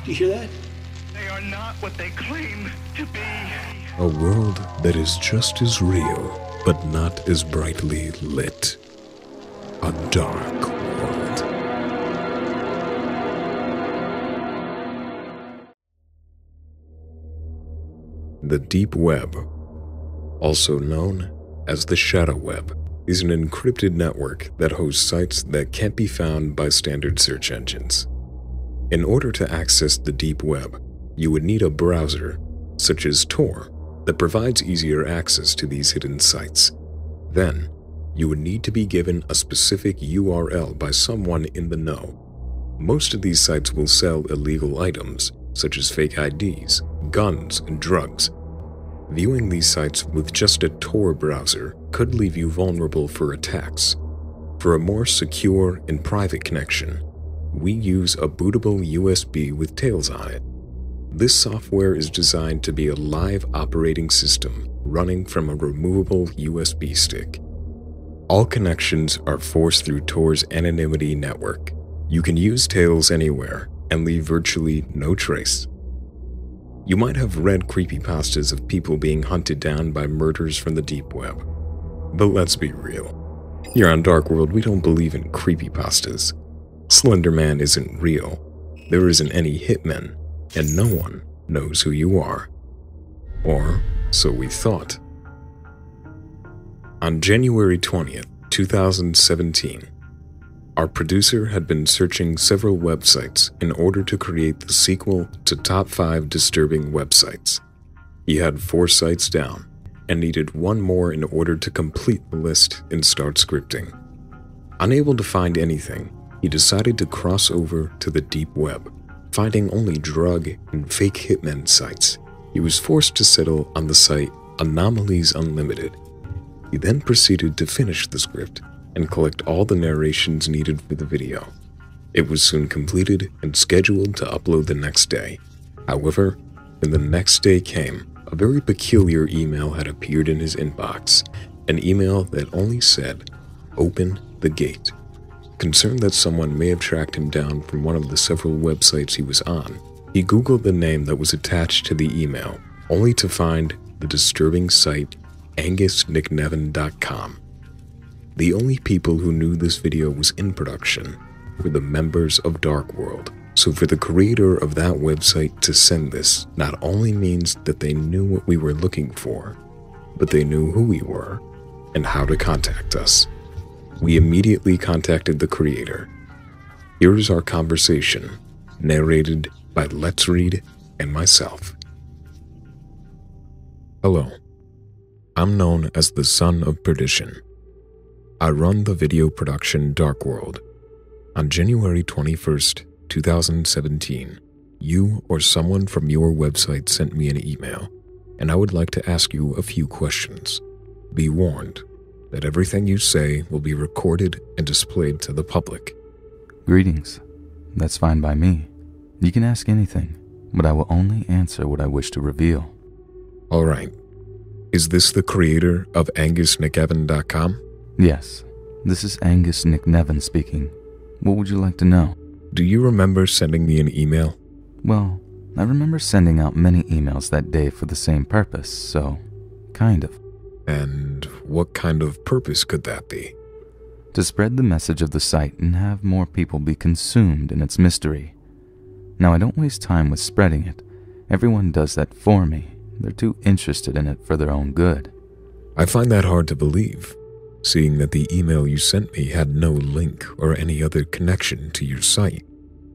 Do you hear that? They are not what they claim to be. A world that is just as real, but not as brightly lit. A dark world. The Deep Web, also known as the Shadow Web, is an encrypted network that hosts sites that can't be found by standard search engines. In order to access the Deep Web, you would need a browser, such as Tor, that provides easier access to these hidden sites. Then, you would need to be given a specific URL by someone in the know. Most of these sites will sell illegal items, such as fake IDs, guns, and drugs. Viewing these sites with just a Tor browser could leave you vulnerable for attacks. For a more secure and private connection, we use a bootable USB with Tails on it. This software is designed to be a live operating system running from a removable USB stick. All connections are forced through Tor's anonymity network. You can use Tails anywhere and leave virtually no trace. You might have read creepypastas of people being hunted down by murders from the Deep Web. But let's be real. Here on Dark World, we don't believe in creepypastas. Slender Man isn't real. There isn't any hitmen, and no one knows who you are. Or so we thought. On January 20th, 2017, our producer had been searching several websites in order to create the sequel to Top 5 Disturbing Websites. He had 4 sites down and needed one more in order to complete the list and start scripting. Unable to find anything, he decided to cross over to the Deep Web, finding only drug and fake hitmen sites. He was forced to settle on the site Anomalies Unlimited. He then proceeded to finish the script and collect all the narrations needed for the video. It was soon completed and scheduled to upload the next day. However, when the next day came, a very peculiar email had appeared in his inbox, an email that only said, "Open the gate." Concerned that someone may have tracked him down from one of the several websites he was on, he Googled the name that was attached to the email, only to find the disturbing site AngusNickNevin.com. The only people who knew this video was in production were the members of Dark World. So for the creator of that website to send this not only means that they knew what we were looking for, but they knew who we were and how to contact us. We immediately contacted the creator. Here is our conversation, narrated by Let's Read and myself. Hello. I'm known as the Son of Perdition. I run the video production Dark World. On January 21st, 2017, you or someone from your website sent me an email, and I would like to ask you a few questions. Be warned that everything you say will be recorded and displayed to the public. Greetings. That's fine by me. You can ask anything, but I will only answer what I wish to reveal. All right. Is this the creator of AngusNickNevin.com? Yes, this is Angus Nick Nevin speaking. What would you like to know? Do you remember sending me an email? Well, I remember sending out many emails that day for the same purpose, so kind of. And what kind of purpose could that be? To spread the message of the site and have more people be consumed in its mystery. Now, I don't waste time with spreading it. Everyone does that for me. They're too interested in it for their own good. I find that hard to believe, seeing that the email you sent me had no link or any other connection to your site.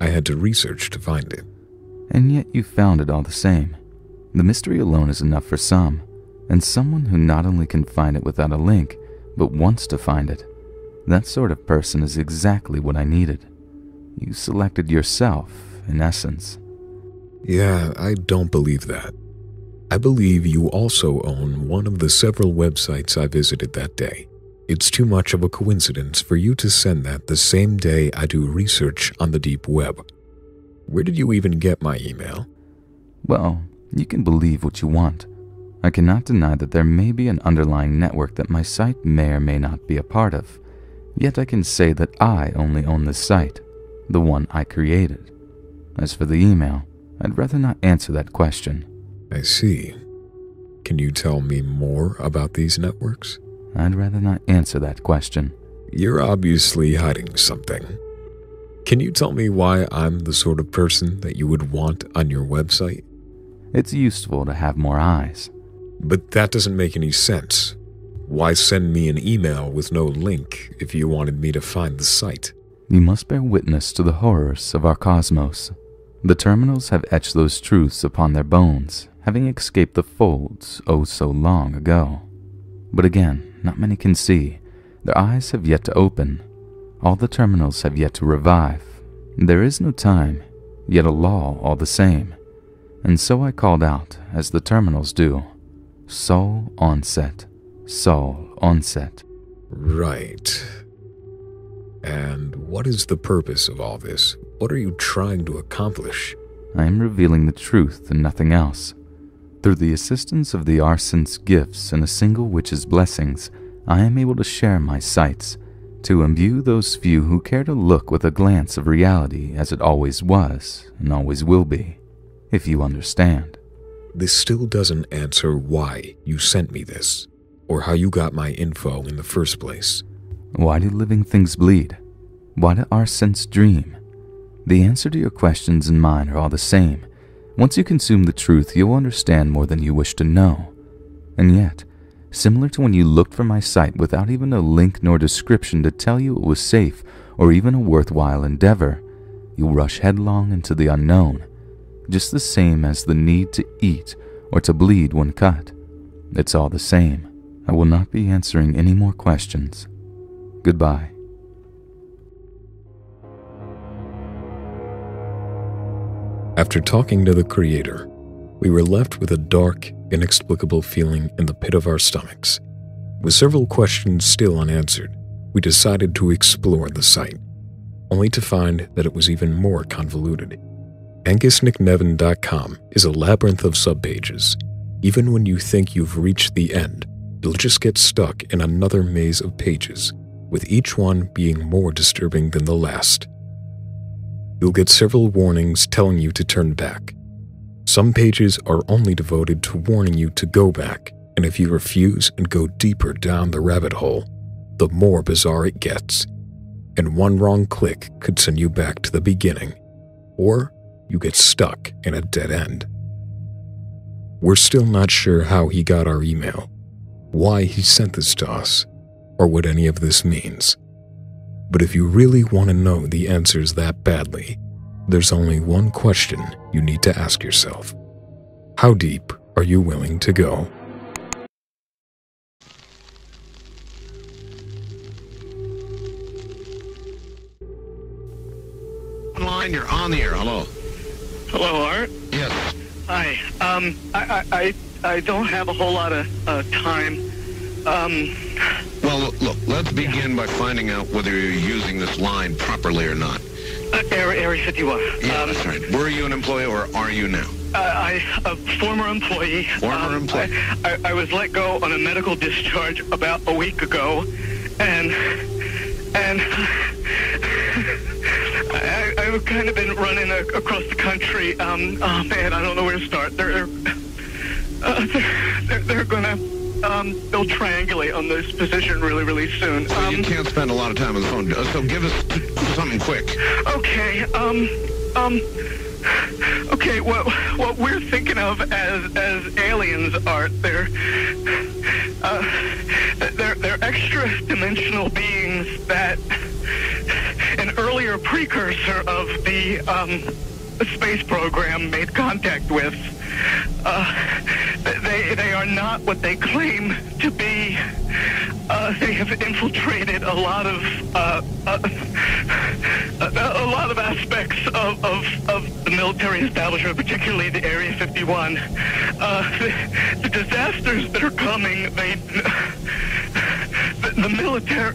I had to research to find it. And yet you found it all the same. The mystery alone is enough for some, and someone who not only can find it without a link, but wants to find it. That sort of person is exactly what I needed. You selected yourself, in essence. Yeah, I don't believe that. I believe you also own one of the several websites I visited that day. It's too much of a coincidence for you to send that the same day I do research on the Deep Web. Where did you even get my email? Well, you can believe what you want. I cannot deny that there may be an underlying network that my site may or may not be a part of. Yet I can say that I only own this site, the one I created. As for the email, I'd rather not answer that question. I see. Can you tell me more about these networks? I'd rather not answer that question. You're obviously hiding something. Can you tell me why I'm the sort of person that you would want on your website? It's useful to have more eyes. But that doesn't make any sense. Why send me an email with no link if you wanted me to find the site? You must bear witness to the horrors of our cosmos. The terminals have etched those truths upon their bones, having escaped the folds oh so long ago. But again, not many can see. Their eyes have yet to open. All the terminals have yet to revive. There is no time, yet a law all the same. And so I called out, as the terminals do, Sol onset, Sol onset. Right. And what is the purpose of all this? What are you trying to accomplish? I am revealing the truth and nothing else. Through the assistance of the Arson's gifts and a single witch's blessings, I am able to share my sights, to imbue those few who care to look with a glance of reality as it always was and always will be, if you understand. This still doesn't answer why you sent me this, or how you got my info in the first place. Why do living things bleed? Why do Arsons dream? The answer to your questions and mine are all the same. Once you consume the truth, you'll understand more than you wish to know. And yet, similar to when you looked for my site without even a link nor description to tell you it was safe or even a worthwhile endeavor, you'll rush headlong into the unknown, just the same as the need to eat or to bleed when cut. It's all the same. I will not be answering any more questions. Goodbye. After talking to the creator, we were left with a dark, inexplicable feeling in the pit of our stomachs. With several questions still unanswered, we decided to explore the site, only to find that it was even more convoluted. AngusNickNevin.com is a labyrinth of subpages. Even when you think you've reached the end, you'll just get stuck in another maze of pages, with each one being more disturbing than the last. You'll get several warnings telling you to turn back. Some pages are only devoted to warning you to go back, and if you refuse and go deeper down the rabbit hole, the more bizarre it gets. And one wrong click could send you back to the beginning, or you get stuck in a dead end. We're still not sure how he got our email, why he sent this to us, or what any of this means. But if you really want to know the answers that badly, there's only one question you need to ask yourself. How deep are you willing to go? Online, you're on the air. Hello. Hello, Art. Yes. Hi. I don't have a whole lot of time. Well, look, let's begin by finding out whether you're using this line properly or not. Area 51. Yeah, that's right. Were you an employee or are you now? A former employee. Former employee. I was let go on a medical discharge about a week ago, and I've kind of been running across the country. Oh man, I don't know where to start. They're gonna they'll triangulate on this position really soon. So you can't spend a lot of time on the phone. So give us something quick. Okay. Okay. What we're thinking of as aliens are they're extra dimensional beings that an earlier precursor of the space program made contact with. They are not what they claim to be. They have infiltrated a lot of aspects of the military establishment, particularly the Area 51. The disasters that are coming, the military,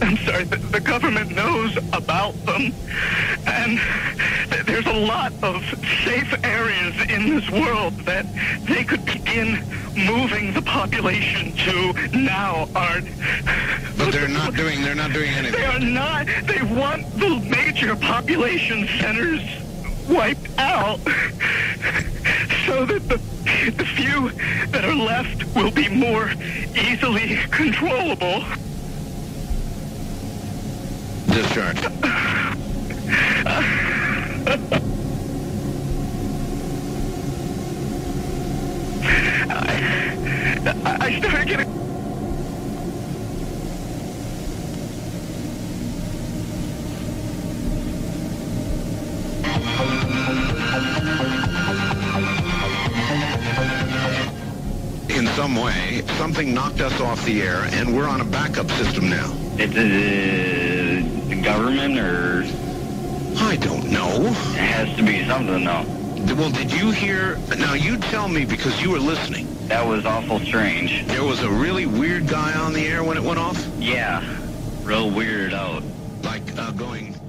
I'm sorry, the government knows about them, and there's a lot of safe areas in this world that they could begin moving the population to now, Art. But they're not doing anything. They are not. They want the major population centers wiped out so that the few that are left will be more easily controllable. Discharge. I started getting... In some way, something knocked us off the air, and we're on a backup system now. It's the government, or... I don't know. It has to be something, though. Well, did you hear... Now, you tell me, because you were listening. That was awful strange. There was a really weird guy on the air when it went off? Yeah. Real weirded out. Like, going...